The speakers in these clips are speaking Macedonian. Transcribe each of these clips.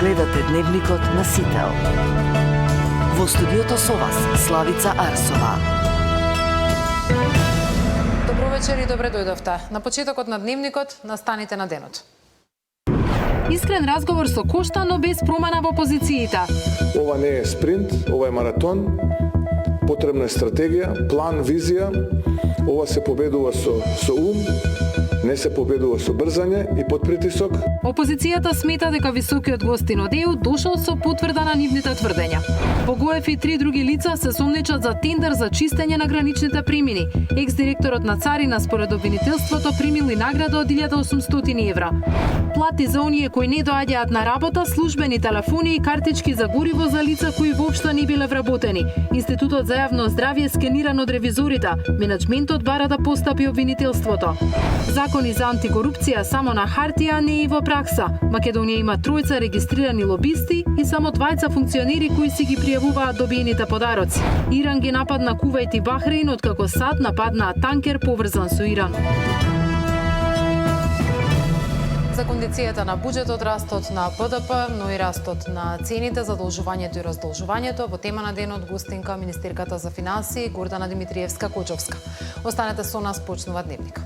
Гледате Дневникот на Сител. Во студиото со вас Славица Арсова. Добро вечер и добре дојдовте. На почетокот на Дневникот настаните на денот. Искрен разговор со Кошта, но без промена во позициите. Ова не е спринт, ова е маратон. Потребна е стратегија, план, визија. Ова се победува со ум, не се победува со брзање и под притисок. Опозицијата смета дека високиот гостин од ЕУ дошол со потврда на нивните тврдења. Богоев и 3 други лица се сомнечат за тендер за чистење на граничните премини. Екс-директорот на Царина според обвинителството примил и награда од 1800 евра. Плати за оние кои не доаѓаат на работа, службени телефони и картички за гориво за лица кои воопшто не биле вработени. Институтот за јавно здравје скениран од ревизорите. Менеджментот бара да постапи обвинителството. Закони за антикорупција само на хартија, не и во пракса. Македонија има 3 регистрирани лобисти и само 2 функционери кои си ги пријавуваат добиените подароци. Иран ги нападна Кувајт и Бахрейн, откако САД нападнаа танкер поврзан со Иран. За кондицијата на буџетот, растот на БДП, но и растот на цените, задолжувањето и раздолжувањето, во тема на денот гостинка министерката за финансии Гордана Димитриевска-Кочовска. Останете со нас, почнува Дневник.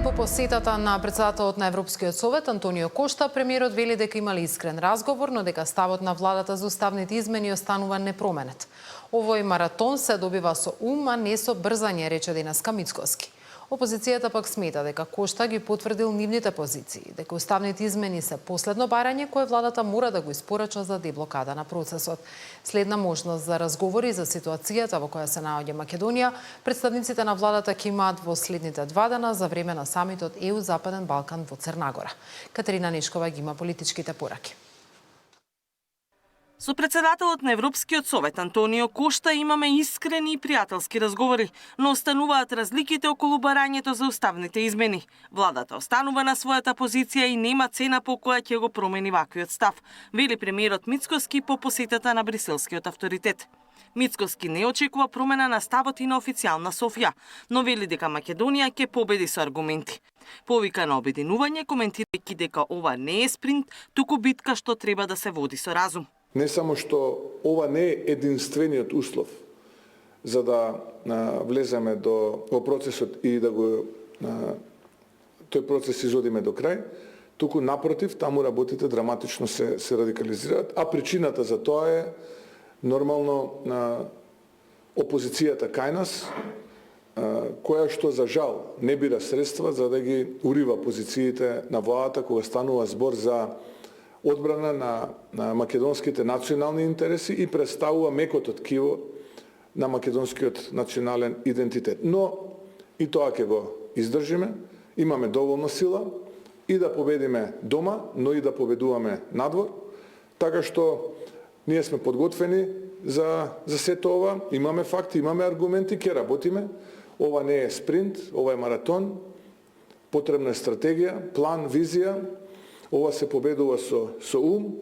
По посетата на претседателот на Европскиот совет Антонио Кошта, премиерот вели дека имали искрен разговор, но дека ставот на владата за уставните измени останува непроменет. Овој маратон се добива со ум, а не со брзање, рече денеска Мицкоски. Опозицијата пак смета дека Кошта ги потврдил нивните позиции, дека уставните измени се последно барање кое владата мора да го испорача за деблокада на процесот. Следна можност за разговори за ситуацијата во која се наоѓа Македонија, представниците на владата ќе имаат во следните 2 дена за време на самитот ЕУ Западен Балкан во Црнагора. Катерина Нешкова ги има политичките пораки. Со претседателот на Европскиот совет Антонио Кошта имаме искрени и пријателски разговори, но остануваат разликите околу барањето за уставните измени. Владата останува на својата позиција и нема цена по која ќе го промени ваквиот став, вели премиерот Мицкоски по посетата на брюселскиот авторитет. Мицкоски не очекува промена на ставот и на официјална Софија, но вели дека Македонија ќе победи со аргументи. Повика на обединување, коментирајќи дека ова не е спринт, туку битка што треба да се води со разум. Не само што ова не е единствениот услов за да влеземе во процесот и да го тој процес изводиме до крај, туку напротив, таму работите драматично се радикализираат, а причината за тоа е нормално опозицијата кај нас, која што за жал не бира средства за да ги урива позициите на владата кога станува збор за одбрана на македонските национални интереси и представува мекото ткиво на македонскиот национален идентитет. Но и тоа ќе го издржиме, имаме доволно сила и да победиме дома, но и да победуваме надвор, така што ние сме подготвени за сето ова, имаме факти, имаме аргументи, ќе работиме. Ова не е спринт, ова е маратон, потребна е стратегија, план, визија. Ова се победува со ум,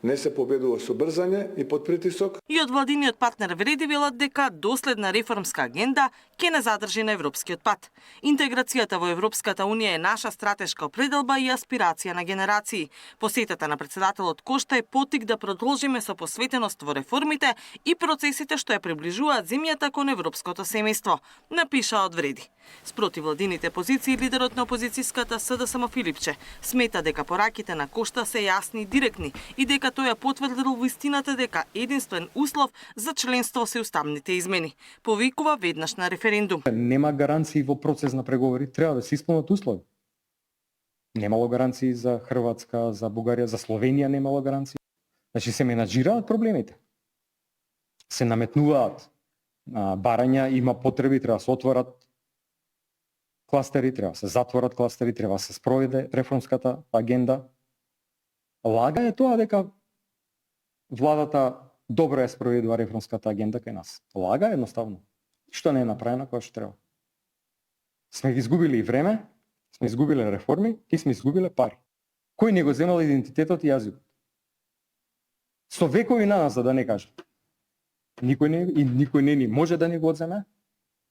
не се победува со брзање и под притисок. И од владиниот партнер вреди велат дека доследна реформска агенда ќе не задржи на европскиот пат. Интеграцијата во Европската унија е наша стратешка определба и аспирација на генерации. Посетата на претседателот Кошта е потик да продолжиме со посветеност во реформите и процесите што ја приближуваат земјата кон европското семејство, напиша од вреди. Спротив владините позиции, лидерот на опозицијската СДСМ Филипче смета дека пораките на Кошта се јасни и директни и дека тој ја потврдил вистината дека единствен услов за членство се уставните измени. Повикува веднаш на референдум. Нема гаранции во процес на преговори, треба да се исполнат услови. Немало гаранции за Хрватска, за Бугарија, за Словенија немало гаранции. Значи се менаџираат проблемите. Се наметнуваат барања, има потреби, треба да се отворат кластери, треба да се затворат кластери, треба да се спроведе реформската агенда. Лага е тоа дека владата добро ја спроведува реформската агенда кај нас. Лага едноставно. Што не е направено како што треба. Сме ги изгубили и време, сме изгубиле реформи и сме изгубиле пари. Кој не го земал идентитетот и јазикот? Со векови на нас, да не кажам. Никој не ни може да ни го одземе,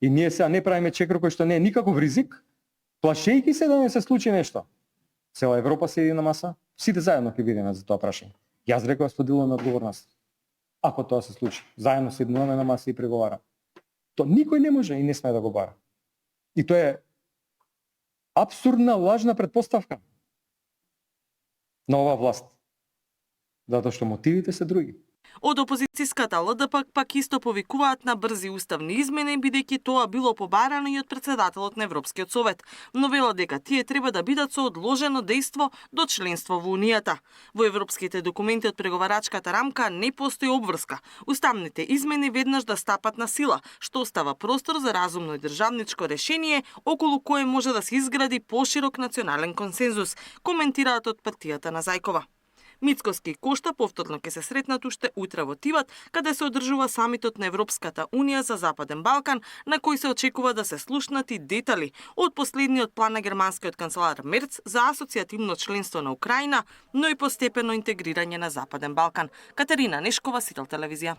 И ние сега не правиме чекор кој што не е никаков ризик, плашејќи се да не се случи нешто. Цела Европа седи на маса, сите заедно ќе видиме за тоа прашање. Јас реков споделуваме одговорност. Ако тоа се случи, заедно седнуваме на маса и преговараме. То никој не може и не сме да го бара. И тоа е апсурдна, лажна предпоставка на оваа власт. Затоа што мотивите се други. Од опозицијската ЛДП пак исто повикуваат на брзи уставни измени, бидејќи тоа било побарано и од председателот на Европскиот совет, но велат дека тие треба да бидат со одложено дејство до членство во Унијата. Во европските документи од преговарачката рамка не постои обврска. Уставните измени веднаш да стапат на сила, што остава простор за разумно и државничко решение околу кое може да се изгради поширок национален консензус, коментираат од партијата на Зајкова. Мицкоски и Кошта повторно ќе се сретнат уште утре во Тиват, каде се одржува самитот на Европската Унија за Западен Балкан, на кој се очекува да се слушнат и детали од последниот план на германскиот канцелар Мерц за асоцијативно членство на Украина, но и постепено интегрирање на Западен Балкан. Катерина Нешкова, Сител телевизија.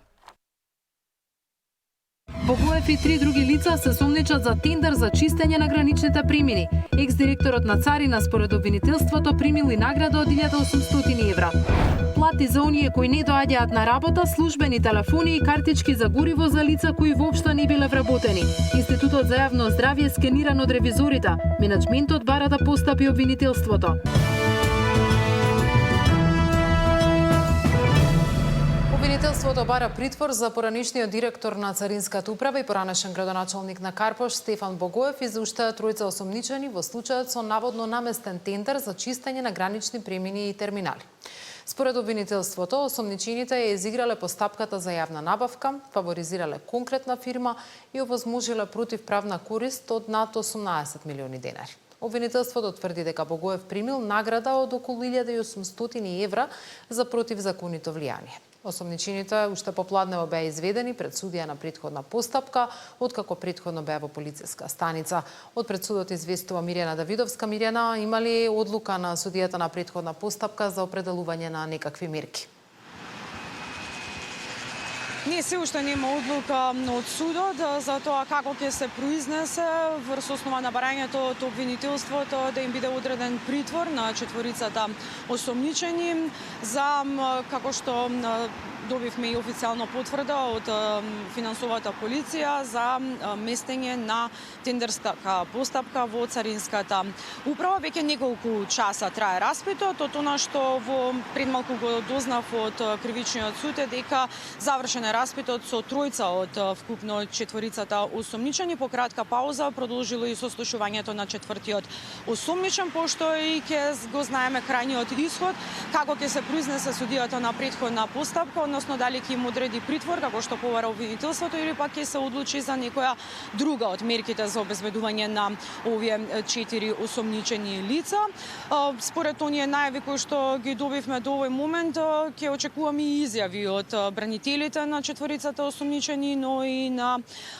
Богоев и 3 други лица се сомничат за тендер за чистење на граничните премини. Екс-директорот на Царина според обвинителството примил и награда од 1800 евра. Плати за оние кои не доаѓаат на работа, службени телефони и картички за гориво за лица кои воопшто не биле вработени. Институтот за јавно здравје скениран од ревизорите. Менеджментот бара да постапи обвинителството. Обвинителството бара притвор за поранишниот директор на Царинската управа и поранешен градоначалник на Карпош Стефан Богоев и за уште тројца осомничени во случајот со наводно наместен тендер за чистење на гранични премини и терминали. Според обвинителството, осомничените ја изиграле постапката за јавна набавка, фаворизирале конкретна фирма и овозможиле противправна корист од над 18 милиони денари. Обвинителството тврди дека Богоев примил награда од околу 1800 евра за противзаконито влијание. Осомничените уште попладнево беа изведени пред судија на претходна постапка, откако претходно беа во полициска станица. Од пред судот известува Мирјана Давидовска. Мирјана, има ли одлука на судијата на претходна постапка за определување на некакви мерки? Не, се уште нема одлука од судот за тоа како ќе се произнесе врз основа на барањето од обвинителството да им биде одреден притвор на четворицата осомничени за, како што добивме и официјално потврда од финансовата полиција за местење на тендерска постапка во Царинската управа. Веќе неколку часа трае распитот. Од она што во предмалку го дознав од кривичниот суд е дека завршен е распитот со тројца од вкупно четворицата осомничени. По кратка пауза продолжило и сослушувањето на четвртиот осомничен, пошто и ќе го знаеме крајниот исход, како ќе се произнесе судијата на претходна постапка, односно дали ќе им одреди притвор, како што побара обвинителството, или пак ќе се одлучи за некоја друга од мерките за обезбедување на овие 4 осомничени лица. Според оние најави кои што ги добивме до овој момент, ќе очекуваме и изјави од бранителите на четворицата осомничени, но и на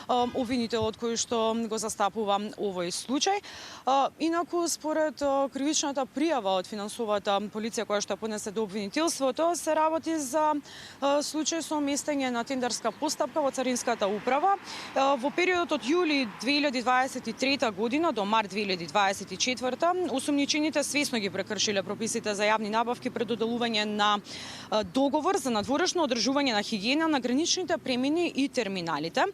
обвинителот кој што го застапува овој случај. Инаку, според кривичната пријава од финансовата полиција која што поднесе до обвинителството, се работи за случај со местење на тендерска постапка во Царинската управа. Во периодот од јули 2023 година до март 2024 осомничените свесно ги прекршиле прописите за јавни набавки пред доделување на договор за надворешно одржување на хигиена на граничните премини и терминалите.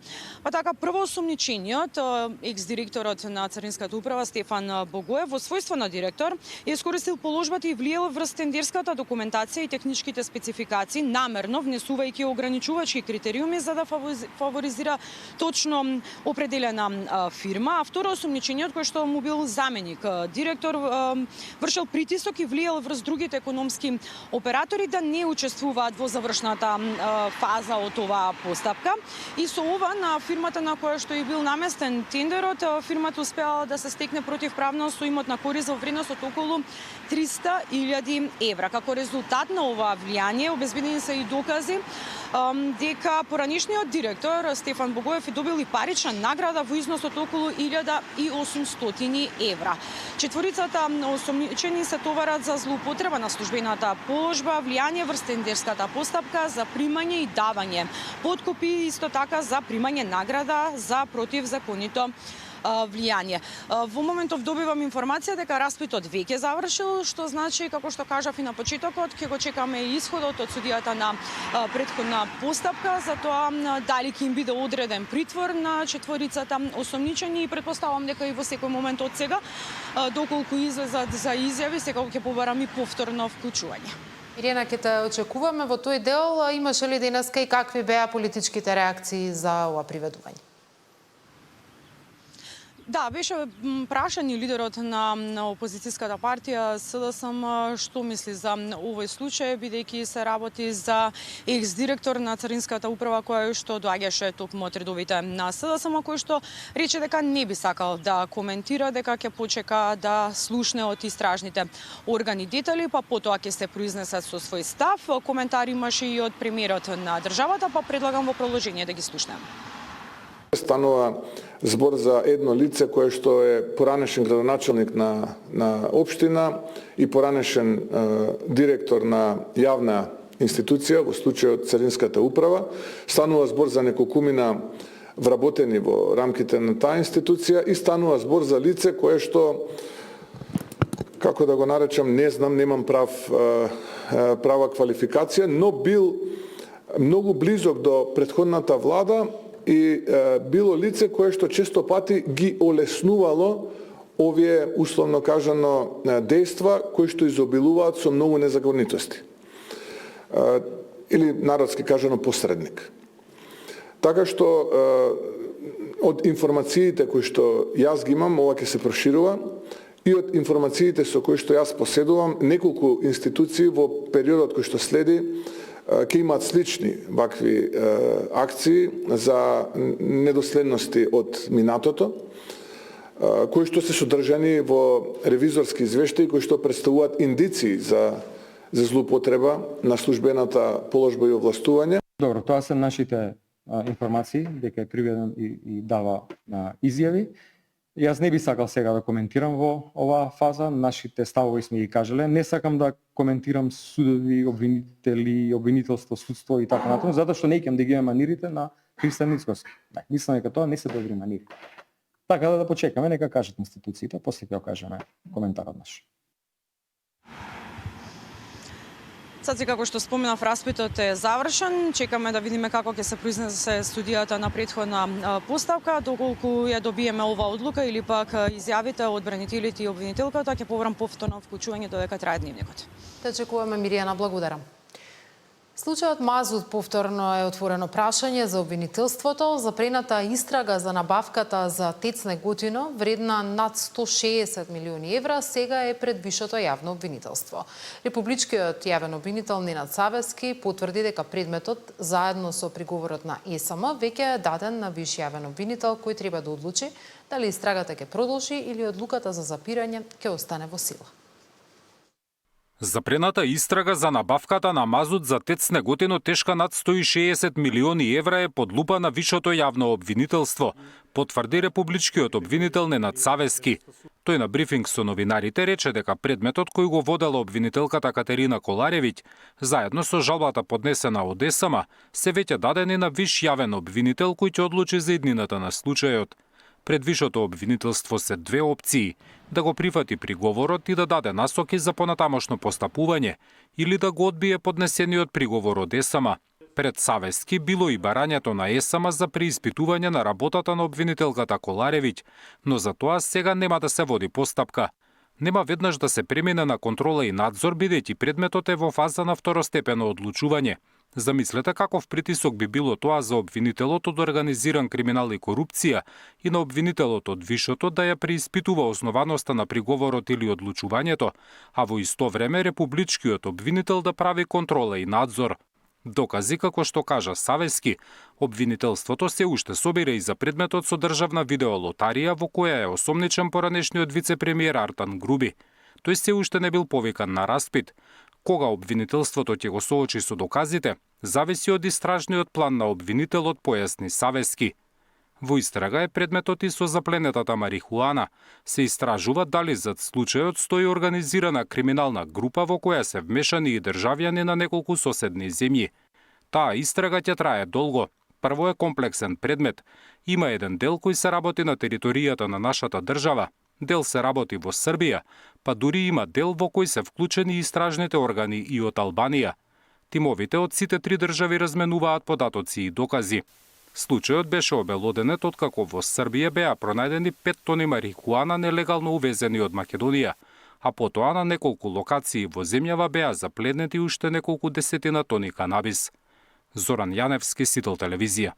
Па така, прво осомничениот, екс-директорот на Царинската управа Стефан Богоев, во својство на директор, е искористил положбата и влиел врз тендерската документација и техничките спецификации, намерно внесувајќи ограничувачки критериуми за да фаворизира точно определена фирма. А второ, осомничениот кој што му бил заменик директор вршил притисок и влиел врз другите економски оператори да не учествуваат во завршната фаза од оваа постапка. И со ова на фирмата на која што и бил наместен тендерот, фирмата успеала да се стекне противправно со имот на корист во вредност од околу 300.000 евра. Како резултат на оваа влијание обезбедени се и докази дека поранишниот директор Стефан Богоев е добил и парична награда во износ од околу 1.800 евра. Четворицата осомничени се товарат за злоупотреба на службената положба, влијание врз тендерската постапка за примање и давање влијание. Подкупи исто така за примање награда за противзаконито влијание. Во моментов добивам информација дека распитот веќе завршил, што значи, како што кажав и на почетокот, ќе го чекаме исходот од судијата на претходна постапка за тоа дали ќе им биде одреден притвор на четворицата осомничени и претпоставам дека и во секој момент од сега, доколку излезат за изјави, секако ќе побарам и повторно вклучување. Ирена, ќе те очекуваме во тој дел. Имаше ли денеска и какви беа политичките реакции за ова приведување? Да, беше прашан и лидерот на опозицијската партија СДСМ што мисли за овој случај, бидејќи се работи за екс-директор на Царинската управа кој што доаѓаше токму од редовите на СДСМ, кој што рече дека не би сакал да коментира, дека ќе почека да слушне од истражните органи детали, па потоа ќе се произнесат со свој став. Коментар имаше и од премиерот на државата, па предлагам во продолжение да ги слушнеме. Станува збор за едно лице кое што е поранешен градоначелник на општина и поранешен директор на јавна институција, во случајот Царинската управа. Станува збор за неколкумина вработени во рамките на таа институција и станува збор за лице кое што, како да го наречам, не знам, немам права квалификација, но бил многу близок до претходната влада и било лице кое што често пати ги олеснувало овие, условно кажано, дејства кои што изобилуваат со многу незаконитости. Или народски кажано посредник. Така што од информациите кои што јас ги имам, ова ќе се проширува, и од информациите со кои што јас поседувам, неколку институции во периодот кој што следи ќе имаат слични вакви акции за недоследности од минатото, кои што се содржани во ревизорски извештаи кои што представуваат индиции за злоупотреба на службената положба и овластување. Добро, тоа се нашите информации, дека е приведен и дава изјави. Јас не би сакал сега да коментирам во оваа фаза, нашите ставови сме ги кажале. Не сакам да коментирам судови, обвинители, обвинителство, судство и така натаму, затоа што не икам да ги имам манирите на Христијан Мицкоски. Мислам дека тоа не се добри манири. Така да почекаме, нека кажат институциите, после ќе кажеме коментарот наш. Сад како што споменав, распитот е завршен. Чекаме да видиме како ќе се произнесе судијата на претходна поставка, доколку ја добиеме ова одлука или пак изјавите од бранителите и обвинителката, ќе побарам повторно вклучување додека трае дневникот. Те чекуваме, Миријана, благодарам. Случајот Мазут повторно е отворено прашање за обвинителството. Запрената истрага за набавката за ТЕЦ Неготино, вредна над 160 милиони евра, сега е пред Вишото јавно обвинителство. Републичкиот јавен обвинител Ненад Савески потврди дека предметот, заедно со приговорот на ЕСМ, веќе е даден на Виш јавен обвинител, кој треба да одлучи дали истрагата ќе продолжи или одлуката за запирање ќе остане во сила. Запрената истрага за набавката на мазут за ТЕЦ Неготино тешка над 160 милиони евра е под лупа на Вишото јавно обвинителство, потврди републичкиот обвинител Ненад Савески. Тој на брифинг со новинарите рече дека предметот кој го водела обвинителката Катерина Коларевиќ, заедно со жалбата поднесена од ЕСМ, се веќе дадени на Виш јавен обвинител кој ќе одлучи за иднината на случајот. Пред Вишото обвинителство се две опции: да го прифати приговорот и да даде насоки за понатамошно постапување, или да го одбие поднесениот приговор од ЕСМ. Пред Савески било и барањето на ЕСМ за преиспитување на работата на обвинителката Коларевиќ, но за тоа сега нема да се води постапка. Нема веднаш да се премине на контрола и надзор, бидејќи предметот е во фаза на второстепено одлучување. Замислете каков притисок би било тоа за обвинителот од организиран криминал и корупција и на обвинителот од Вишото да ја преиспитува основаноста на приговорот или одлучувањето, а во исто време републичкиот обвинител да прави контрола и надзор. Докази, како што кажа Савески, обвинителството се уште собира и за предметот со државна видеолотарија во која е осомничен поранешниот вице-премиер Артан Груби. Тој се уште не бил повикан на распит. Кога обвинителството ќе го соочи со доказите, зависи од истражниот план на обвинителот, појасни Савески. Во истрага е предметот и со запленетата марихуана. Се истражува дали зад случајот стои организирана криминална група во која се вмешани и државјани на неколку соседни земји. таа истрага ќе трае долго. Прво е комплексен предмет. Има еден дел кој се работи на територијата на нашата држава, дел се работи во Србија, па дури има дел во кој се вклучени истражните органи и од Албанија. Тимовите од сите три држави разменуваат податоци и докази. Случајот беше обелоденет откако во Србија беа пронајдени 5 тони марихуана нелегално увезени од Македонија, а потоа на неколку локации во земјава беа запледнети уште неколку десетина тони канабис. Зоран Јаневски, Сител телевизија.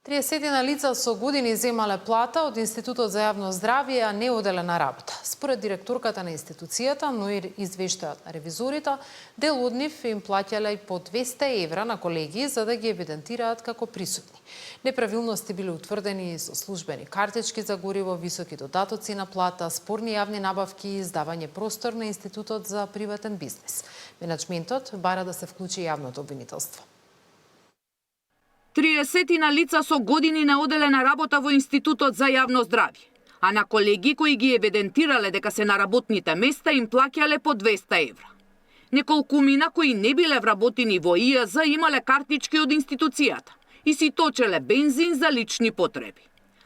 30 лица со години земале плата од Институтот за јавно здравје, а не оделена работа. Според директорката на институцијата, но и извештајот на ревизорите, дел од нив им плаќале и по 200 евра на колеги за да ги евидентираат како присутни. Неправилности биле утврдени со службени картички за гориво, високи додатоци на плата, спорни јавни набавки и издавање простор на Институтот за приватен бизнес. Менаџментот бара да се вклучи јавното обвинителство. 30 лица со години неоделена работа во Институтот за јавно здравје, а на колеги кои ги евидентирале дека се на работните места им плаќале по 200 евра. Неколкумина кои не биле вработени во ИАЗ имале картички од институцијата и си точеле бензин за лични потреби.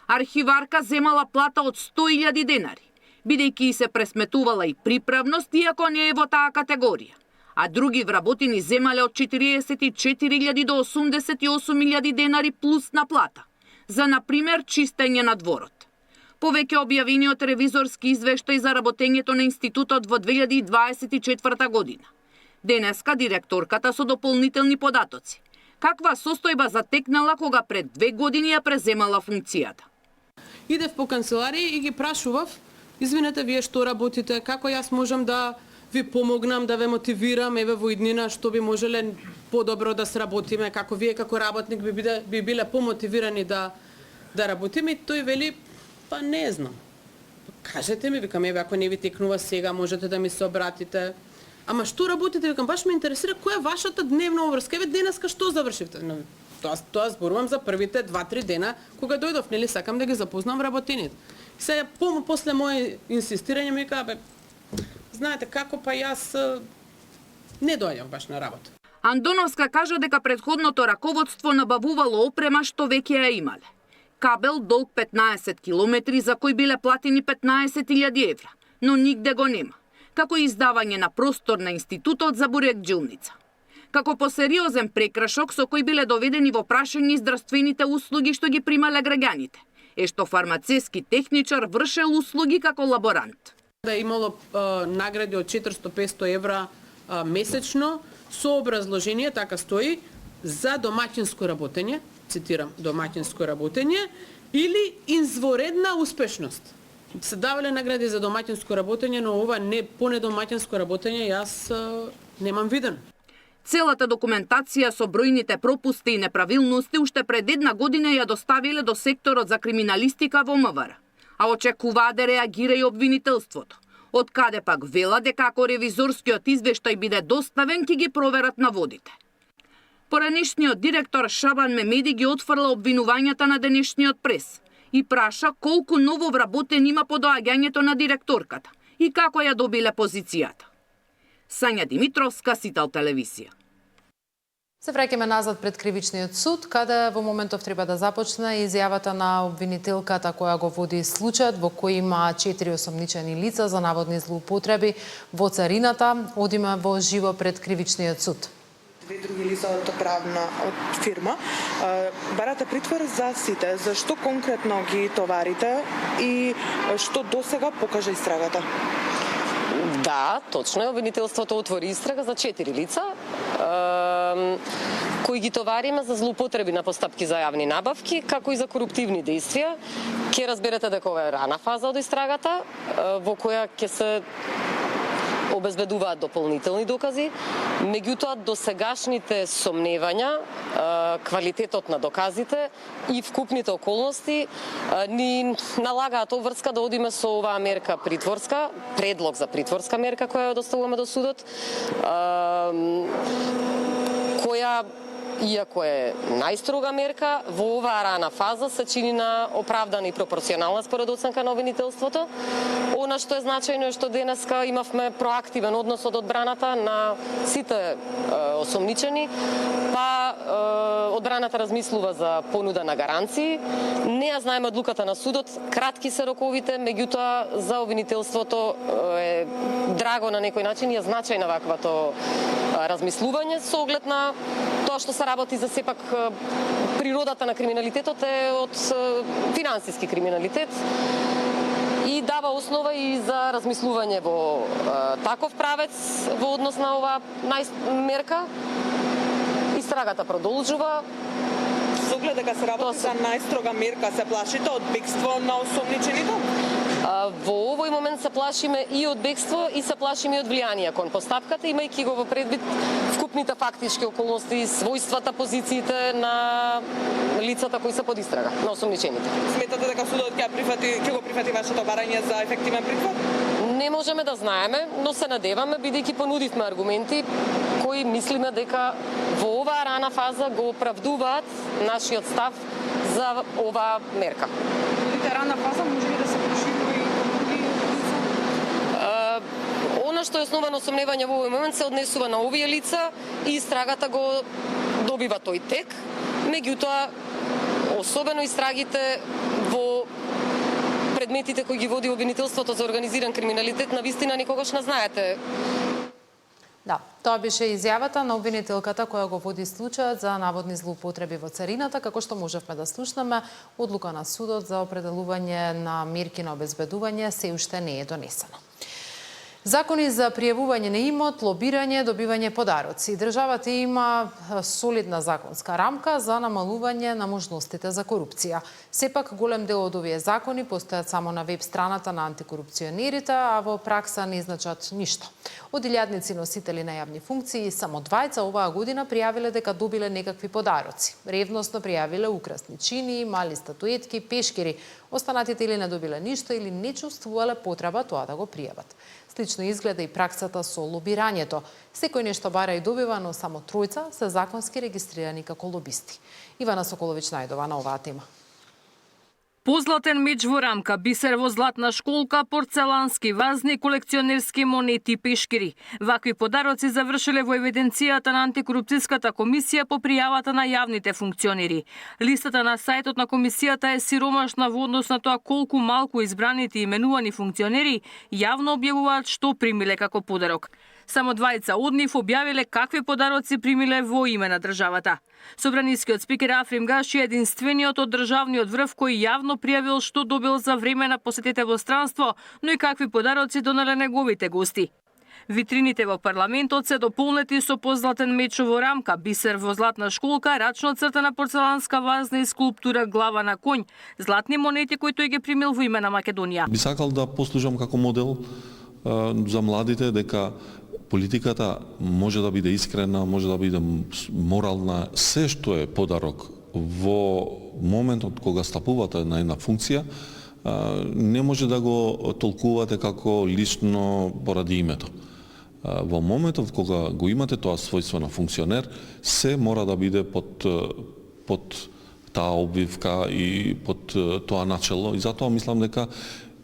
Архиварка земала плата од 100.000 денари, бидејќи се пресметувала и приправност, иако не е во таа категорија. А други вработени земале од 44.000 до 88.000 денари плюс на плата, за, например, чистење на дворот. Повеќе објавениот ревизорски извештај за работењето на Институтот во 2024 година. Денеска директорката со дополнителни податоци. Каква состојба затекнала кога пред 2 години ја преземала функцијата? Идев по канцеларија и ги прашував, извинете, вие што работите, како јас можам да ви помогнам, да ве мотивирам, еве во иднина што би можеле подобро да сработиме, како вие како работник би биле помотивирани да работиме. И тој вели, па не знам. Кажете ми, викам, еве ако не ви текнува сега, можете да ми се обратите. Ама што работите? Викам, баш ме интересира која е вашата дневна обврска. Еве денеска што завршивте? Тоа зборувам за првите 2-3 дена кога дојдов, нели сакам да ги запознам работените. Сега после моje инсистирање ми вика, знаете како, па јас не доаѓам баш на работа. Андоновска кажа дека претходното раководство набавувало опрема што веќе ја имале. Кабел долг 15 километри за кој биле платени 15.000 евра, но нигде го нема, како и издавање на простор на Институтот за буреκджилница. Како посериозен прекршок со кој биле доведени во прашање здравствените услуги што ги примале граѓаните, е што фармацевски техничар вршел услуги како лаборант. Да имало награди од 400-500 евра месечно со образложение, така стои, за домаќинско работење, цитирам, домаќинско работење или изворедна успешност. Се давале награди за домаќинско работење, но ова не по недомаќинско работење јас немам виден. Целата документација со бројните пропусти и неправилности уште пред 1 година ја доставиле до секторот за криминалистика во МВР, а очекуваа да реагира и обвинителството. Од каде пак вела дека ако ревизорскиот извештај биде доставен, ќе ги проверат наводите. Поранешниот директор Шабан Мемеди ги отфрла обвинувањата на денешниот прес и праша колку ново вработен има по доаѓањето на директорката и како ја добиле позицијата. Сања Димитровска, Сител телевизија. Се враќаме назад пред кривичниот суд, каде во моментов треба да започне изјавата на обвинителката која го води случајот во кој има 4 осомничени лица за наводни злоупотреби во царината. Одиме во живо пред кривичниот суд. 2 други лица од правна фирма барате притвор за сите. Зашто конкретно ги товарите и што досега покажа истрагата? Да, точно е. Обвинителството отвори истрага за 4 лица, кои ги товариме за злоупотреби на постапки за јавни набавки, како и за коруптивни дејствија. Ќе разберете дека ова е рана фаза од истрагата, во која ќе се обезбедуваат дополнителни докази, меѓутоа досегашните сомневања, квалитетот на доказите и вкупните околности ни налагаат обврска да одиме со оваа мерка притворска, предлог за притворска мерка која ја доставуваме до судот, која иако е најстрога мерка, во оваа рана фаза се чини на оправдана и пропорционална според оценка на обвинителството. Она што е значајно е што денеска имавме проактивен однос од одбраната на сите осомничени, па одбраната размислува за понуда на гаранции. Не ја знаеме одлуката на судот, кратки се роковите, меѓутоа за обвинителството е драго на некој начин и е значајна ваквато размислување со оглед на тоа што се работи за сепак природата на криминалитетот е од финансиски криминалитет и дава основа и за размислување во таков правец во однос на оваа мерка. Истрагата продолжува. Со оглед дека се работи за најстрога мерка, се плашите од бегство на осомничените? Во овој момент се плашиме и од бегство и се плашиме и од влијание кон постапката, имајќи го во предвид вкупните фактички околности, својствата, позициите на лицата кои се под истрага, на осомничените. Сметате дека судот ќе го прифати вашето барање за ефективен притвор? Не можеме да знаеме, но се надеваме, бидејќи понудивме аргументи кои мислиме дека во оваа рана фаза го оправдуваат нашиот став за оваа мерка. Рана фаза може ли да се проширува и кон други лица? Она што е основано сомневање во овој момент се однесува на овие лица и истрагата го добива тој тек. Меѓутоа, особено истрагите во предметите кои ги води обвинителството за организиран криминалитет, навистина никогаш не знаете. Да, тоа беше изјавата на обвинителката која го води случајот за наводни злоупотреби во царината, како што можевме да слушнеме, одлука на судот за определување на мерки на обезбедување се уште не е донесена. Закони за пријавување на имот, лобирање, добивање подароци. Државата има солидна законска рамка за намалување на можностите за корупција. Сепак, голем дел од овие закони постојат само на веб страната на антикорупционерите, а во пракса не значат ништо. Од илјадници носители на јавни функции, само 2 оваа година пријавиле дека добиле некакви подароци. Ревносно пријавиле украсни чини, мали статуетки, пешкери. Останатите или не добиле ништо или не чувствувале потреба тоа да го пријават. Слично изгледа и праксата со лобирањето. Секој нешто бара и добива, но само 3 се законски регистрирани како лобисти. Ивана Соколовиќ најдова на оваа тема. Позлатен меч во рамка, бисер во златна школка, порцелански вазни, колекционерски монети, пешкири. Вакви подароци завршиле во евиденцијата на антикорупцијската комисија по пријавата на јавните функционери. Листата на сајтот на комисијата е сиромашна во однос на тоа колку малку избраните именувани функционери јавно објавуваат што примиле како подарок. Само 2 од нив објавиле какви подароци примиле во име на државата. Собранискиот спикер Африм Гаши е единствениот од државниот врв кој јавно пријавил што добил за време на посетите во странство, но и какви подароци донале неговите гости. Витрините во парламентот се дополнети со позлатен меч во рамка, бисер во златна школка, рачно цртана порцеланска вазна и скулптура глава на коњ, златни монети кои тој ги примил во име на Македонија. Би сакал да послужам како модел за младите дека политиката може да биде искрена, може да биде морална, се што е подарок во моментот кога стапувате на една функција, не може да го толкувате како лично поради името. Во моментот кога го имате тоа својство на функционер, се мора да биде под таа обвивка и под тоа начело и затоа мислам дека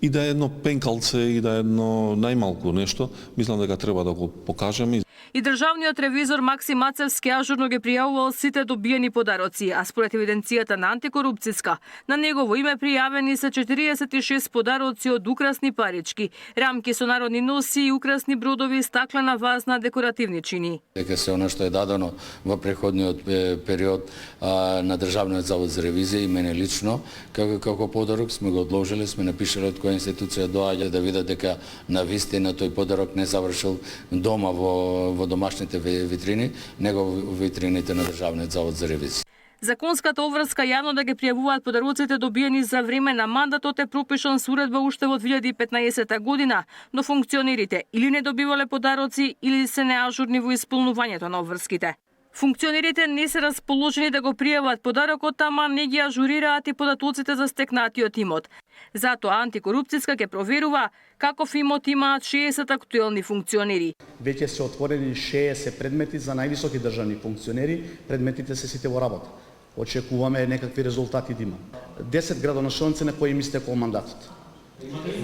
и да е едно пенкалце и да е едно најмалку нешто, мислам дека треба да го покажеме. И државниот ревизор Максим Мацевски ажурно ги пријавувал сите добиени подароци, а според евиденцијата на антикорупцијска, на негово име пријавени се 46 подароци од украсни парички, рамки со народни носи и украсни бродови, стаклена вазна, декоративни чини. Дека се она што е дадено во преходниот период на Државниот завод за ревизија и мене лично, како подарок сме го одложили, сме напишале од која институција доаѓа да видат дека навистина тој подарок не завршил дома во домашните витрини, него во витрините на Државниот завод за ревизија. Законската обврска јавно да ги пријавуваат подароците добиени за време на мандатот е пропишан со уредба уште во 2015 година, но функционерите или не добивале подароци или се неажурни во исполнувањето на обврските. Функционерите не се расположени да го пријават подарокот, ама не ги ажурираат и податоците за стекнатиот имот. Затоа антикорупцијска ќе проверува каков имот имаат 60 актуелни функционери. Веќе се отворени 60 предмети за највисоки државни функционери, предметите се сите во работа. Очекуваме некакви резултати да има. 10 градоначелници на кои им истекол мандатот.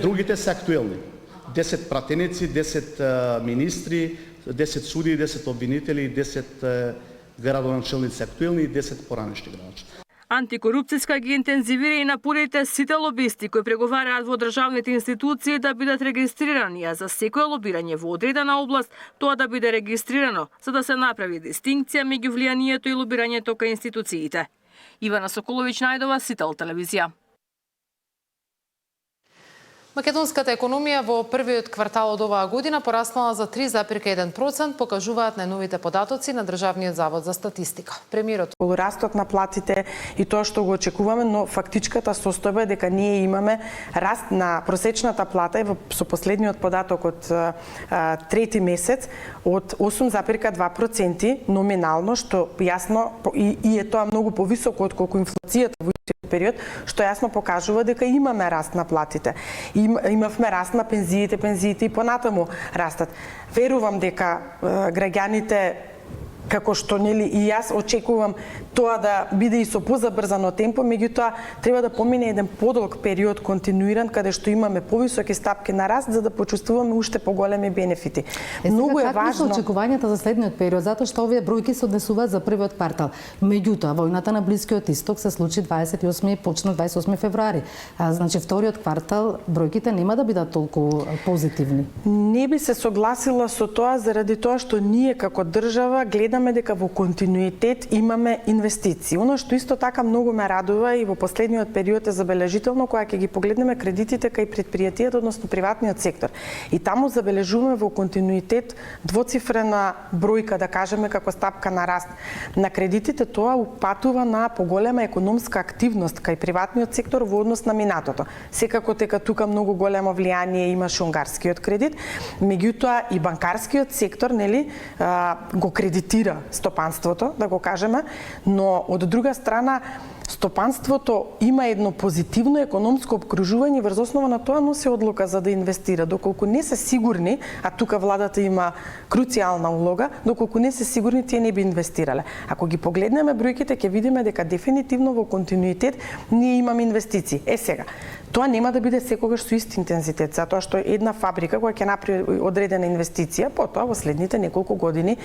Другите се актуелни. 10 пратеници, 10 министри, 10 суди, 10 обвинители, 10 градоначелници актуелни и 10 поранешни градоначелници. Антикорупцијска ги интензивира и напорите сите лобисти кои преговараат во државните институции да бидат регистрирани, а за секое лобирање во одредена област тоа да биде регистрирано, за да се направи дистинкција меѓу влијанието и лобирањето кај институциите. Ивана Соколовиќ најдова, Сител телевизија. Македонската економија во првиот квартал од оваа година пораснала за 3,1%, покажуваат најновите податоци на Државниот завод за статистика. Премиерот растот на платите и тоа што го очекуваме, но фактичката состојба е дека ние имаме раст на просечната плата и со последниот податок од трети месец од 8,2% номинално, што јасно и е тоа многу повисоко од колку инфлацијата во период, што јасно покажува дека имаме раст на платите. Имавме раст на пензиите и понатаму растат. Верувам дека граѓаните, како што нели и јас очекувам тоа да биде и со позабрзано темпо, меѓутоа треба да помине еден подолг период континуиран каде што имаме повисоки стапки на раст за да почувствуваме уште поголеми бенефити. Многу е важно очекувањата за следниот период, затоа што овие бројки се однесуваат за првиот квартал. Меѓутоа, војната на Блискиот Исток се случи 28 и почна 28 февруари. Значи вториот квартал бројките нема да бидат толку позитивни. Не би се согласила со тоа заради тоа што ние како држава гледаме дека во континуитет имаме инвестиции. Оно што исто така многу ме радува и во последниот период е забележително кога ќе ги погледнеме кредитите кај претпријатијата, односно приватниот сектор. И таму забележуваме во континуитет двоцифрена бројка, да кажеме, како стапка на раст на кредитите. Тоа упатува на поголема економска активност кај приватниот сектор во однос на минатото. Секако дека тука многу големо влијание имаше унгарскиот кредит, меѓутоа и банкарскиот сектор, нели, го кредитира стопанството, да го кажеме, но од друга страна стопанството има едно позитивно економско обкружување, врз основа на тоа носи одлука за да инвестира. Доколку не се сигурни, а тука владата има круцијална улога, доколку не се сигурни, тие не би инвестирале. Ако ги погледнеме бројките, ќе видиме дека дефинитивно во континуитет ние имаме инвестиции. Сега, тоа нема да биде секогаш со ист интензитет, затоа што една фабрика која ќе направи одредена инвестиција, потоа во следните неколку години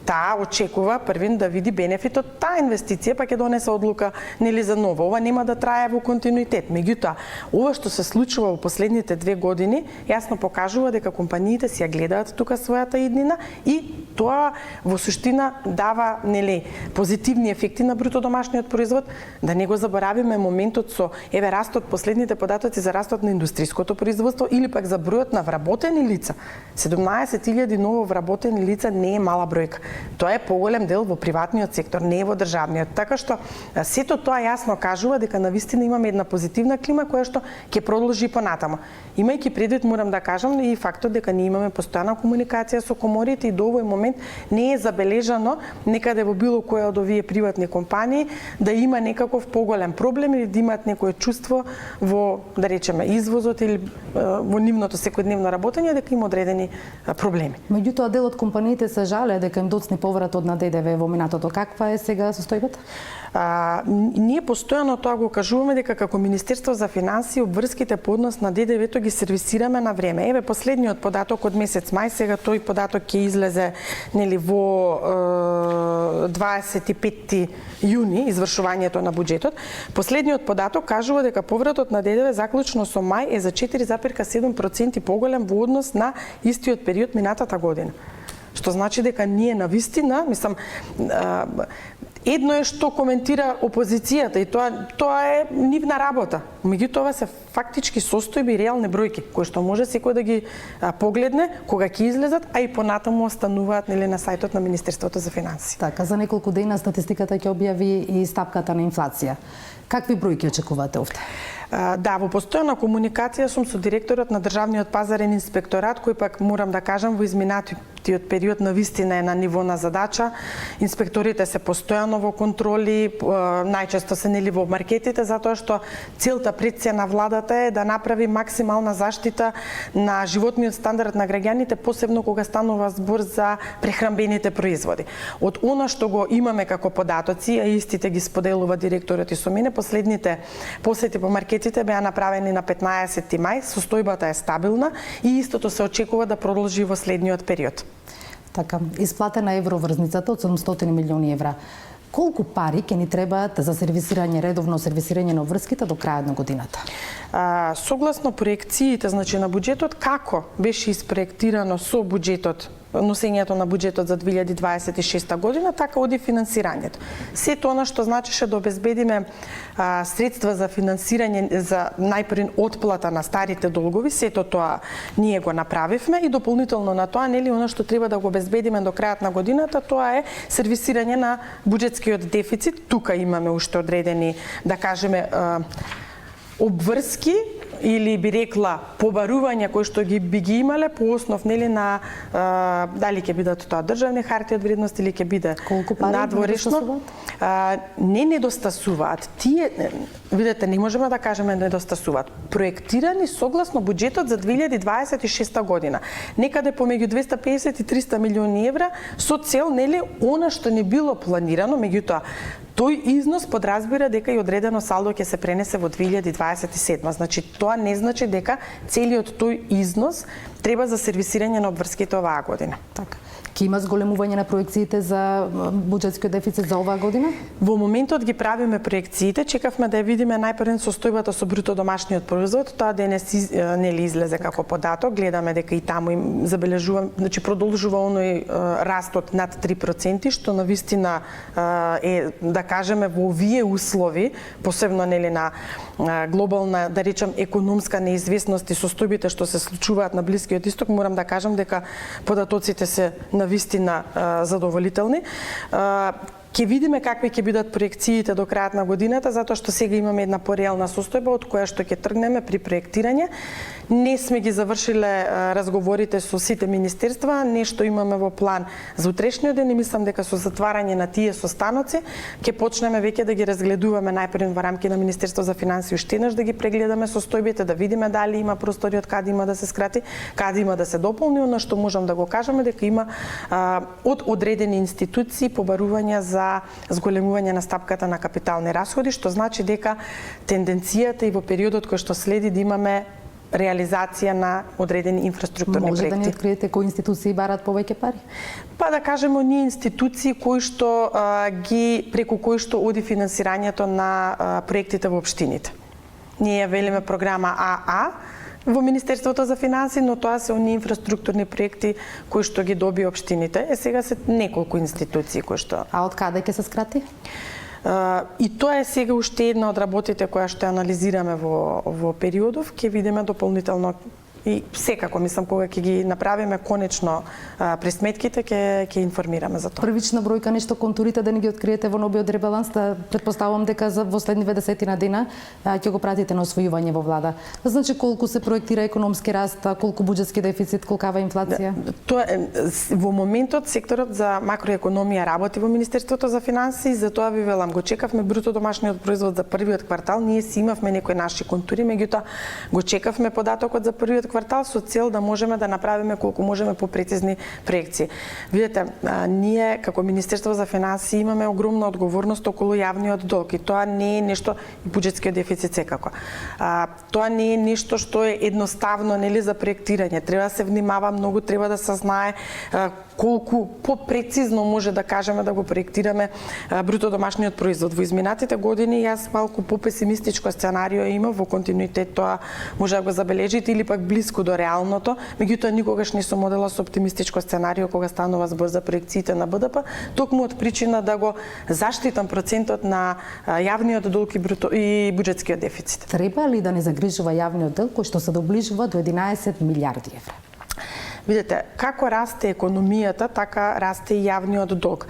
таа очекува првин да види бенефит од таа инвестиција, па ќе донесе одлука нели за нова. Ова нема да трае во континуитет. Меѓутоа, ова што се случува во последните 2 години, јасно покажува дека компаниите си ја гледаат тука својата иднина и тоа во суштина дава нели позитивни ефекти на бруто домашниот производ. Да не го заборавиме моментот со растот последните податоци за растот на индустријското производство или пак за бројот на вработени лица. 17.000 ново вработени лица не е мала бројка. Тоа е поголем дел во приватниот сектор, не е во државниот. Така што сето тоа јасно кажува дека навистина имаме една позитивна клима која што ќе продолжи понатаму. Имајќи предвид, морам да кажам, и фактот дека ние имаме постојана комуникација со коморите и до овој момент не е забележано некаде во било која од овие приватни компании да има некаков поголем проблем или да имаат некое чувство во, да речеме, извозот или во нивното секојдневно работење дека има одредени проблеми. Меѓутоа, дел од компаниите се жалеа дека им доцни повратот на ДДВ во минатото. Каква е сега состојбата? Ние постојано тоа го кажуваме дека како Министерство за финансии обврските по однос на ДДВ-то ги сервисираме на време. Еве последниот податок од месец мај, сега тој податок ќе излезе нели во 25 јуни извршувањето на буџетот. Последниот податок кажува дека повратот на ДДВ заклучно со мај е за 4,7% поголем во однос на истиот период минатата година. Што значи дека ние навистина, мислам, едно е што коментира опозицијата и тоа е нивна работа. Меѓутоа ова се фактички состојби и реални бројки кои што може секој да ги погледне кога ќе излезат, а и понатаму остануваат нели на сајтот на Министерството за финансии. Така, за неколку дена статистиката ќе објави и стапката на инфлација. Какви бројки очекувате овде? Да, во постојана комуникација сум со директорот на Државниот пазарен инспекторат, кој пак морам да кажам во изминатите тиот период навистина е на ниво на задача. Инспекторите се постојано во контроли, најчесто се нели во маркетите, затоа што целта пред се на владата е да направи максимална заштита на животниот стандард на граѓаните, посебно кога станува збор за прехранбените производи. Од она што го имаме како податоци, а истите ги споделува директорот и со мене, последните посети по маркетите беа направени на 15 мај, состојбата е стабилна и истото се очекува да продолжи во следниот период. Така, исплатена евроврзницата од 700 милиони евра. Колку пари ќе ни требаат за сервисирање, редовно сервисирање на врските до крајот на годината? Согласно проекциите, значи на буџетот, како беше испроектирано со буџетот, носењето на буџетот за 2026 година, така оди финансирањето. Сето она што значеше да обезбедиме средства за финансирање, за најпрво отплата на старите долгови, сето тоа ние го направивме и дополнително на тоа, нели, она што треба да го обезбедиме до крајот на годината, тоа е сервисирање на буџетскиот дефицит. Тука имаме уште одредени, да кажеме, обврски или би рекла побарувања кои што би ги имале по основ нели на дали ќе бидат тоа државни харти од вредност или ќе биде надворешно. Не недостасуваат. Тие, видете, не можеме да кажеме недостасуваат. Проектирани согласно буџетот за 2026 година. Некаде помеѓу 250 и 300 милиони евра со цел нели она што не било планирано, меѓутоа тој износ подразбира дека и одредено салдо ќе се пренесе во 2027. Значи тоа не значи дека целиот тој износ треба за сервисирање на обврските оваа година. Така. Ќе има зголемување на проекциите за буџетскиот дефицит за оваа година? Во моментот ги правиме проекциите, чекавме да ја видиме најпрво состојбата со бруто домашниот производ, тоа денес нели излезе како податок, гледаме дека и таму им забележувам, значи продолжува оној растот над 3%, што навистина е, да кажеме, во овие услови, посебно нели на глобална, да речам, економска неизвестност и состојбите што се случуваат на Блискиот исток, морам да кажам дека податоците се навистина задоволителни. Ќе видиме какви ќе бидат проекциите до крајот на годината, затоа што сега имаме една пореална состојба од која што ќе тргнеме при проектирање. Не сме ги завршиле разговорите со сите министерства, нешто имаме во план за утрешниот ден и мислам дека со затварање на тие состаноци ќе почнеме веќе да ги разгледуваме најпрво во рамки на Министерство за финансии уште еднаш да ги прегледаме состојбите, да видиме дали има простори од каде има да се скрати, каде има да се дополни, но што можам да го кажеме дека има од одредени институции побарувања за зголемување на стапката на капитални расходи, што значи дека тенденцијата и во периодот кој што следи да имаме реализација на одредени инфраструктурни проекти. Може да ни откриете кои институции барат повеќе пари? Па да кажеме оние институции кои што преку кои што оди финансирањето на проектите во општините. Ние ја велиме програма АА во Министерството за финансии, но тоа се оние инфраструктурни проекти кои што ги доби општините. Сега се неколку институции кои што. А од каде ќе се скрати? И тоа е сега уште една од работите која што анализираме во периодов, ќе видиме дополнително и секако мислам кога ќе ги направиме конечно пресметките ќе информираме за тоа. Првична бројка, нешто контурите да ни ги откриете во новиот ребаланс, да претпоставувам дека за во следниве 10 дена ќе го пратите на освојување во влада. Значи колку се проектира економски раст, колку буџетски дефицит, колкава инфлација? Тоа во моментот секторот за макроекономија работи во Министерството за финансии, затоа ви велам, го чекавме бруто домашниот производ за првиот квартал, ние си имавме некои наши контури, меѓутоа го чекавме податокот за првиот квартал со цел да можеме да направиме колку можеме попрецизни проекции. Видете, ние како Министерство за финансии имаме огромна одговорност околу јавниот долг и тоа не е нешто, буџетскиот дефицит секако. Тоа не е нешто што е едноставно нели за проектирање. Треба да се внимава многу, треба да се знае колку попрецизно може да кажеме да го проектираме бруто домашниот производ. Во изминатите години јас малку попесимистичко сценарио имам, во континуитет тоа може да го забележите или пак блиску до реалното, меѓутоа никогаш не сум одела со оптимистичко сценарио кога станува збор за проекциите на БДП, токму од причина да го заштитам процентот на јавниот долг и буџетскиот дефицит. Треба ли да не загрижува јавниот долг кој што се доближува до 11 милиарди евра? Видете, како расте економијата, така расте и јавниот долг.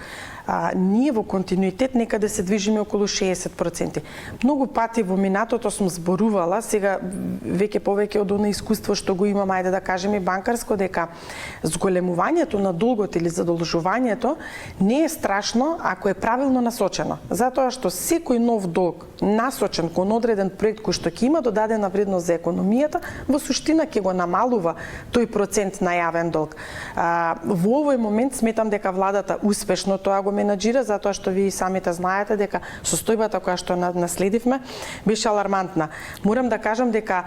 ние во континуитет некаде се движиме околу 60%. Многу пати во минатото сум зборувала, сега веќе повеќе од она искуство што го имам, ајде да кажеме банкарско, дека зголемувањето на долгот или задолжувањето не е страшно ако е правилно насочено. Затоа што секој нов долг насочен кон одреден проект кој што ќе има додадена вредност за економијата, во суштина ќе го намалува тој процент на јавен долг. Во овој момент сметам дека владата успешно тоа го менаџира, затоа што ви самите знаете дека состојбата која што наследивме беше алармантна. Морам да кажам дека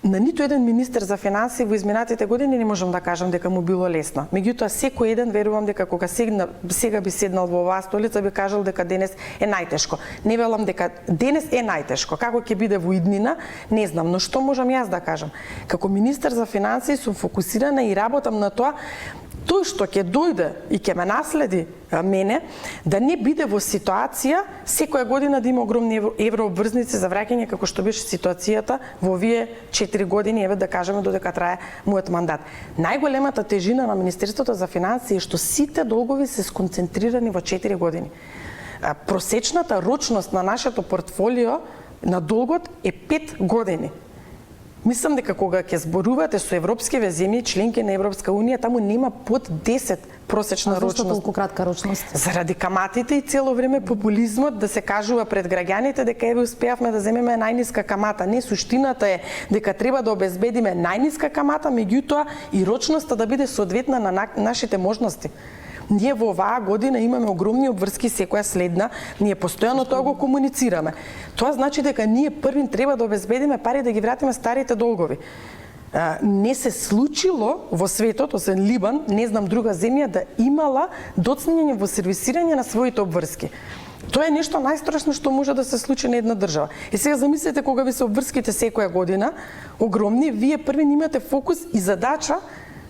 на ниту еден министер за финансии во изминатите години не можам да кажам дека му било лесно. Меѓутоа секој еден верувам дека кога сега би седнал во оваа столица би кажал дека денес е најтешко. Не велам дека денес е најтешко. Како ќе биде во иднина, не знам, но што можам јас да кажам? Како министер за финансии сум фокусирана и работам на тоа тој што ќе дојде и ќе ме наследи мене, да не биде во ситуација секоја година да има огромни еврообврзници за враќање како што беше ситуацијата во овие 4 години, еве да кажеме додека трае мојот мандат. Најголемата тежина на Министерството за финансии е што сите долгови се сконцентрирани во 4 години. Просечната рочност на нашето портфолио на долгот е 5 години. Мислам дека кога ќе зборувате со европскиве земји, членки на Европска унија, таму нема под 10 просечна рочност. Зашто толку кратка рочност? Заради каматите и цело време популизмот да се кажува пред граѓаните дека еве успеавме да земеме најниска камата. Не, суштината е дека треба да обезбедиме најниска камата, меѓутоа и рочноста да биде соодветна на нашите можности. Ние во оваа година имаме огромни обврски секоја следна, ние постојано тоа го комуницираме. Тоа значи дека ние првин треба да обезбедиме пари да ги вратиме старите долгови. Не се случило во светот, освен Либан, не знам друга земја да имала доцнење во сервисирање на своите обврски. Тоа е нешто најстрашно што може да се случи на една држава. И сега замислете кога ви се обврските секоја година, огромни, вие првин имате фокус и задача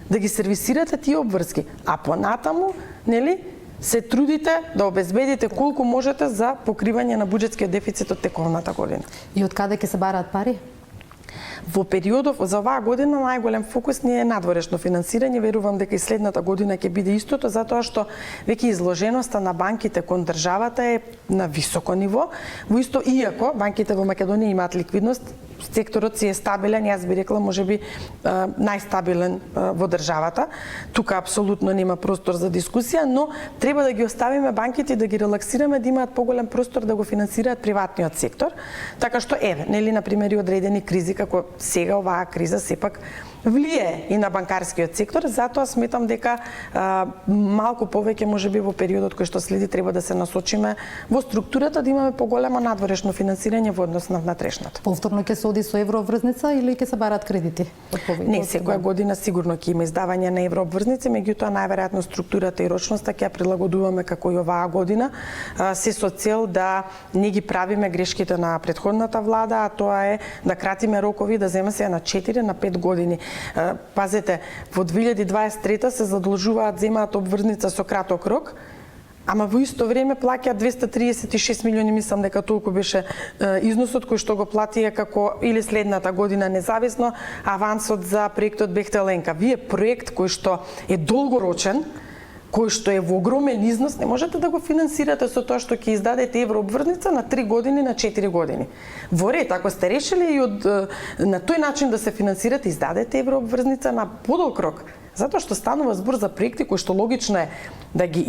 да ги сервисирате тие обврски, а понатаму, нели, се трудите да обезбедите колку можете за покривање на буџетскиот дефицит од тековната година. И од каде ќе се бараат пари? Во периодов за оваа година најголем фокус ни е надворешно финансирање. Верувам дека и следната година ќе биде истото, затоа што веќе изложеноста на банките кон државата е на високо ниво. Во исто, иако банките во Македонија имаат ликвидност, секторот си е стабилен, јас би рекла можеби најстабилен во државата. Тука апсолутно нема простор за дискусија, но треба да ги оставиме банките и да ги релаксираме да имаат поголем простор да го финансираат приватниот сектор. Така што еве, нели на пример и одредени кризи како сега оваа криза сепак влие и на банкарскиот сектор, затоа сметам дека малку повеќе можеби во периодот кој што следи треба да се насочиме во структурата да имаме поголемо надворешно финансирање во однос на внатрешното. Повторно ќе се оди со еврообврзница или ќе се бараат кредити? Не, секоја година сигурно ќе има издавање на еврообврзници, меѓутоа најверојатно структурата и рочноста ќе ја прилагодуваме како и оваа година, се со цел да не ги правиме грешките на претходната влада, а тоа е да кратиме рокови, да земе се на 4 на 5 години. Пазете, во 2023 се задолжуваат, земаат обврзница со краток рок, ама во исто време плаќаат 236 милиони, мислам дека толку беше износот кој што го платија како или следната година независно авансот за проектот Бехтеленка. Вие проект кој што е долгорочен, кој што е во огромен износ, не можете да го финансирате со тоа што ќе издадете еврообврзница на 3 години, на 4 години. Во ред, ако сте решили и на тој начин да се финансирате, издадете еврообврзница на подолг рок. Затоа што станува збор за проекти кои што логично е да ги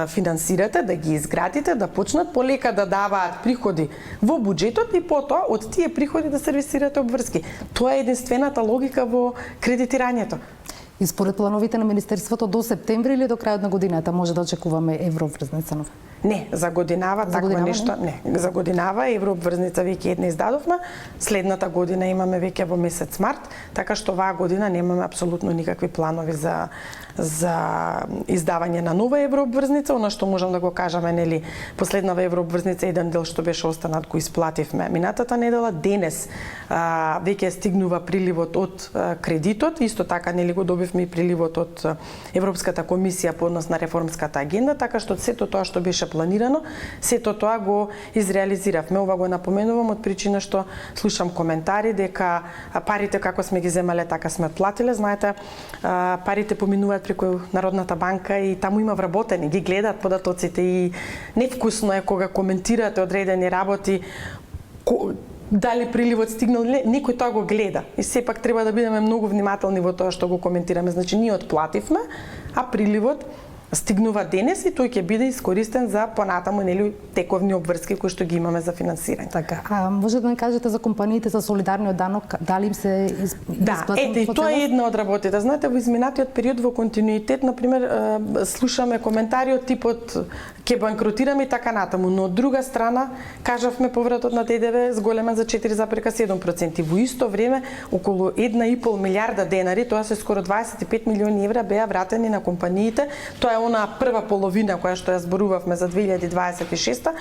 финансирате, да ги изградите, да почнат полека да даваат приходи во буџетот и потоа од тие приходи да сервисирате обврски. Тоа е единствената логика во кредитирањето. И според плановите на Министерството до септември или до крајот на годината може да очекуваме еврообврзница нова? Не, за годинава такво нешто, не. За годинава еврообврзница веќе една издадовме, следната година имаме веќе во месец март, така што оваа година немаме апсолутно никакви планови за издавање на нова еврообврзница. Она што можам да го кажаме, нели, последнава еврообврзница еден дел што беше останат го исплативме минатата недела. Денес веќе стигнува приливот од кредитот, исто така нели го добивме и приливот од Европската комисија по однос на реформската агенда, така што сето тоа што беше планирано, сето тоа го изреализиравме. Ова го напоменувам од причина што слушам коментари дека парите како сме ги земале, така сме отплатиле. Знаете, парите поминуваат преку Народната банка и таму има вработени, ги гледаат податоците и невкусно е кога коментирате одредени работи дали приливот стигнал, некој тоа го гледа. И сепак треба да бидеме многу внимателни во тоа што го коментираме. Значи, ние отплативме, а приливот стигнува денес и тој ќе биде искористен за понатаму тековни обврски кои што ги имаме за финансирање. Така, а може да ни кажете за компаниите за солидарниот данок, дали им се Да, ете, и тоа е една од работите. Знаете, во изминатиот период во континуитет, например, слушаме коментари од типот ќе банкротираме и така натаму, но од друга страна кажавме повратот на ДДВ зголемен за 4,7%. Во исто време околу 1,5 милиарда денари, тоа се скоро 25 милиони евра, беа вратени на компаниите. Тоа е она прва половина која што ја зборувавме за 2026,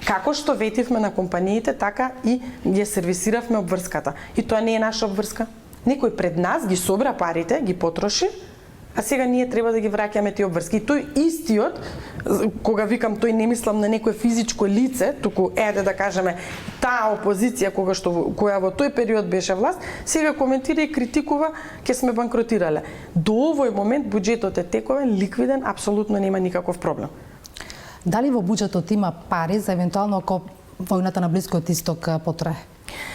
како што ветивме на компаниите, така и ја сервисиравме обврската. И тоа не е наша обврска. Некој пред нас ги собра парите, ги потроши, а сега ние треба да ги враќаме тие обврски. И тој истиот, кога викам тој не мислам на некое физичко лице, туку да кажеме таа опозиција која во тој период беше власт, сега коментира и критикува ќе сме банкротирале. До овој момент буџетот е тековен, ликвиден, апсолутно нема никаков проблем. Дали во буџетот има пари за евентуално ако војната на Блискиот Исток потрае?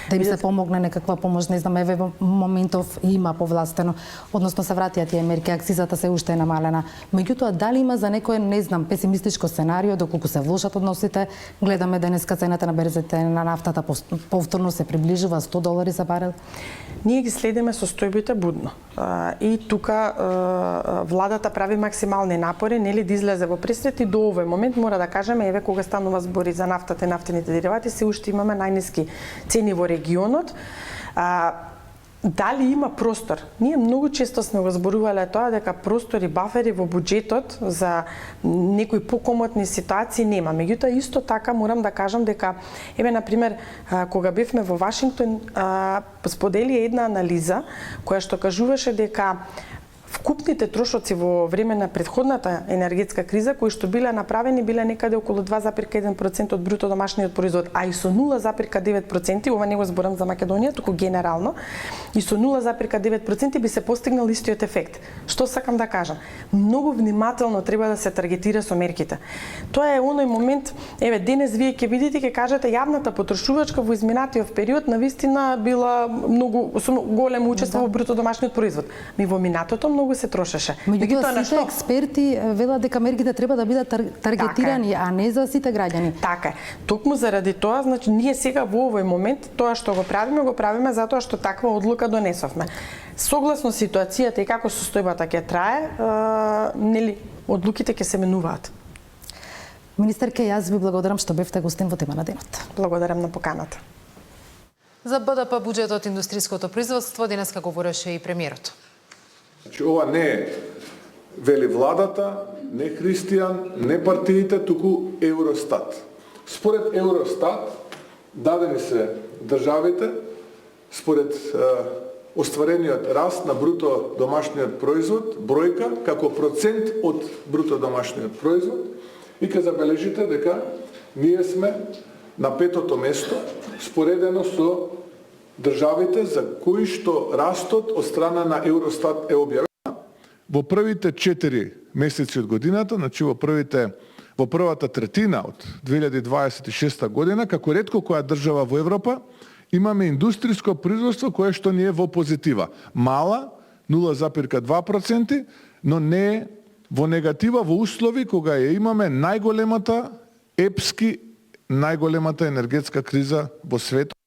Да им се помогне некаква помош, не знам, еве моментов има повластено, односно се вратија тие мерки, акцизата се уште е намалена. Меѓутоа, дали има за некое, не знам, песимистичко сценарио, доколку се влошат односите, гледаме денеска цената на берзите на нафтата повторно се приближува $100 за барел? Ние ги следиме состојбите будно. И тука владата прави максимални напори, нели да излезе во пресвет и до овој момент мора да кажеме, еве кога станува збори за нафтата и нафтените деривати, се уште имаме најниски цени во регионот. Дали има простор? Ние многу често сме го зборувале тоа дека простори, бафери во буџетот за некои покомотни ситуации нема. Меѓутоа исто така морам да кажам дека еве на пример кога бевме во Вашингтон сподели една анализа која што кажуваше дека вкупните трошоци во време на претходната енергетска криза кои што биле направени биле некаде околу 2,1% од бруто домашниот производ, а и со 0,9%, ова не го зборам за Македонија, туку генерално, и со 0,9% би се постигнал истиот ефект. Што сакам да кажам? Многу внимателно треба да се таргетира со мерките. Тоа е оној момент, еве денес вие ќе видите, ќе кажете јавната потрошувачка во изминатиот период навистина била многу со големо учество во бруто домашниот производ. Ми во минатото многу се трошеше. Меѓутоа сите експерти велат дека мерките треба да бидат таргетирани, а не за сите граѓани. Така е. Токму заради тоа, значи ние сега во овој момент тоа што го правиме затоа што таква одлука донесовме. Согласно ситуацијата и како состојбата ќе трае, нели одлуките ќе се менуваат. Министерке, јас ви благодарам што бевте гостин во тема на денот. Благодарам на поканата. За БДП буџетот индустријското производство денеска говореше и премиерот. Значи, ова не е вели владата, не Христијан, не партиите, туку Евростат. Според Евростат, дадени се државите, според остварениот раст на бруто домашниот производ, бројка, како процент од бруто домашниот производ, и ќе забележите дека ние сме на 5-то место, споредено со државите за кои што растот од страна на Евростат е објавена. Во првите 4 месеци од годината, значи во првата третина од 2026 година, како ретко која држава во Европа, имаме индустријско производство кое што не е во позитива. Мала, 0,2%, но не е во негатива во услови кога ја имаме најголемата енергетска криза во светот.